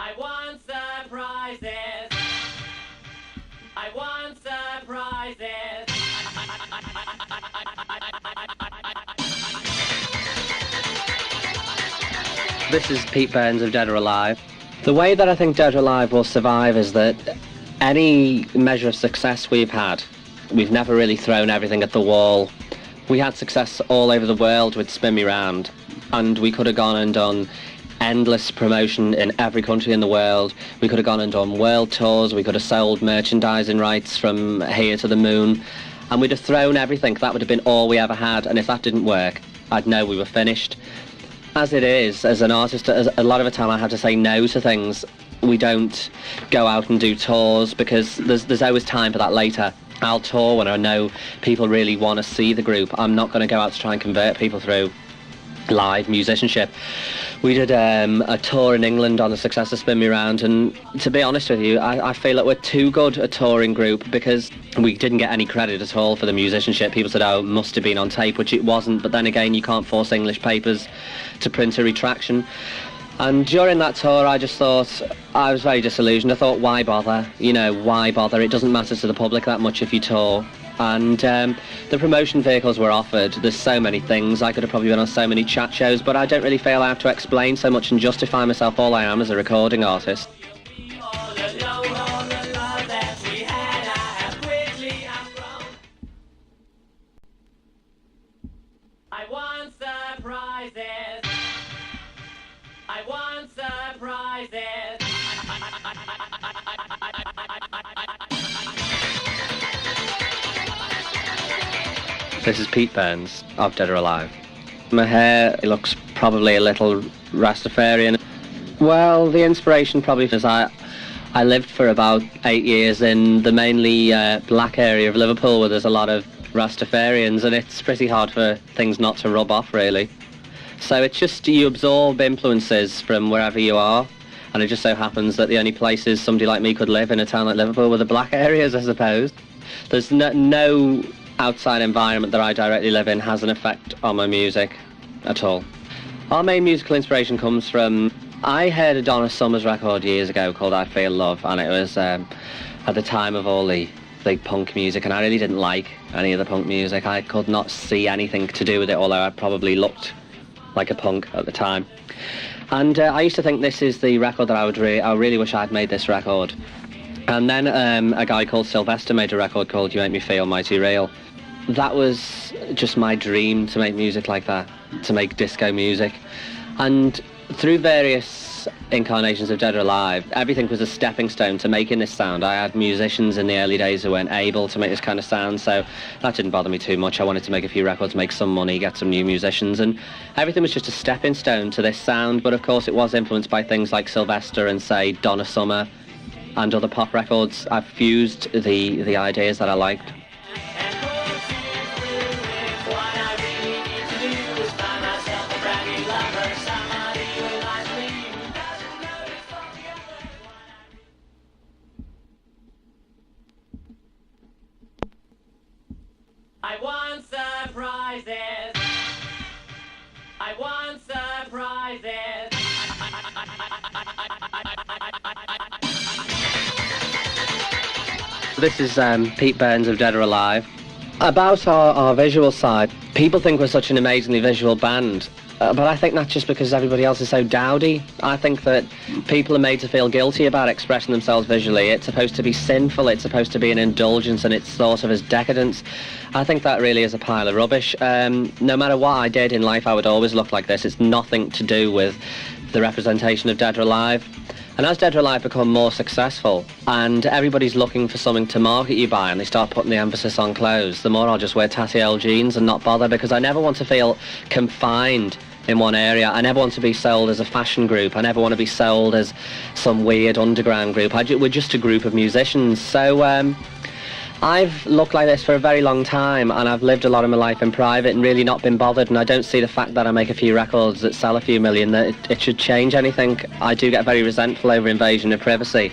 I want surprises. I want surprises. This is Pete Burns of Dead or Alive. The way that I think Dead or Alive will survive is that any measure of success we've had, we've never really thrown everything at the wall. We had success all over the world with Spin Me Round, and we could have gone and done endless promotion in every country in the world. We could have gone and done world tours, we could have sold merchandising rights from here to the moon, and we'd have thrown everything. That would have been all we ever had, and if that didn't work, I'd know we were finished. As it is, as an artist, a lot of the time I have to say no to things. We don't go out and do tours because there's always time for that later. I'll tour when I know people really want to see the group. I'm not going to go out to try and convert people through live musicianship. We did a tour in England on the success of Spin Me Round, and to be honest with you, I feel that we're too good a touring group because we didn't get any credit at all for the musicianship. People said, oh, it must have been on tape, which it wasn't, but then again, you can't force English papers to print a retraction. And during that tour, I just thought, I was very disillusioned. I thought, why bother? You know, why bother? It doesn't matter to the public that much if you tour. And the promotion vehicles were offered. There's so many things. I could have probably been on so many chat shows, but I don't really feel I have to explain so much and justify myself. All I am is a recording artist. I want surprises. I want surprises. This is Pete Burns of Dead or Alive. My hair looks probably a little Rastafarian. Well, the inspiration probably is I lived for about 8 years in the mainly black area of Liverpool where there's a lot of Rastafarians, and it's pretty hard for things not to rub off, really. So it's just you absorb influences from wherever you are, and it just so happens that the only places somebody like me could live in a town like Liverpool were the black areas, I suppose. There's no outside environment that I directly live in has an effect on my music at all. Our main musical inspiration comes from, I heard a Donna Summers record years ago called I Feel Love, and it was at the time of all the punk music, and I really didn't like any of the punk music. I could not see anything to do with it, although I probably looked like a punk at the time. And I used to think this is the record that I really wish I'd made this record. And then a guy called Sylvester made a record called You Make Me Feel Mighty Real. That was just my dream, to make music like that, to make disco music. And through various incarnations of Dead or Alive, everything was a stepping stone to making this sound. I had musicians in the early days who weren't able to make this kind of sound, so that didn't bother me too much. I wanted to make a few records, make some money, get some new musicians, and everything was just a stepping stone to this sound. But of course it was influenced by things like Sylvester and, say, Donna Summer and other pop records. I've fused the ideas that I liked. I want surprises. I want surprises. This is Pete Burns of Dead or Alive. About our visual side, people think we're such an amazingly visual band, but I think that's just because everybody else is so dowdy. I think that people are made to feel guilty about expressing themselves visually. It's supposed to be sinful, it's supposed to be an indulgence, and it's thought of as decadence. I think that really is a pile of rubbish. No matter what I did in life, I would always look like this. It's nothing to do with the representation of Dead or Alive. And as Dead or Alive become more successful and everybody's looking for something to market you by and they start putting the emphasis on clothes, the more I'll just wear tatty old jeans and not bother, because I never want to feel confined in one area. I never want to be sold as a fashion group. I never want to be sold as some weird underground group. We're just a group of musicians. So I've looked like this for a very long time, and I've lived a lot of my life in private and really not been bothered, and I don't see the fact that I make a few records that sell a few million that it should change anything. I do get very resentful over invasion of privacy.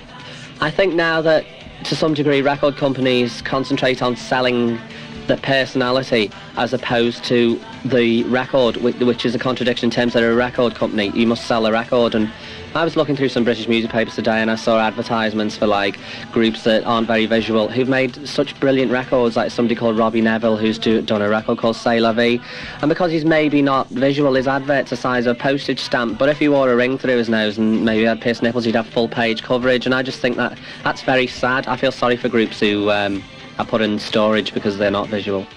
I think now that, to some degree, record companies concentrate on selling the personality as opposed to the record, which is a contradiction in terms that a record company, you must sell a record, and I was looking through some British music papers today and I saw advertisements for like groups that aren't very visual who've made such brilliant records, like somebody called Robbie Neville who's done a record called C'est La Vie, and because he's maybe not visual, his advert's the size of a postage stamp, but if he wore a ring through his nose and maybe had pierced nipples, he'd have full page coverage, and I just think that's very sad. I feel sorry for groups who are put in storage because they're not visual.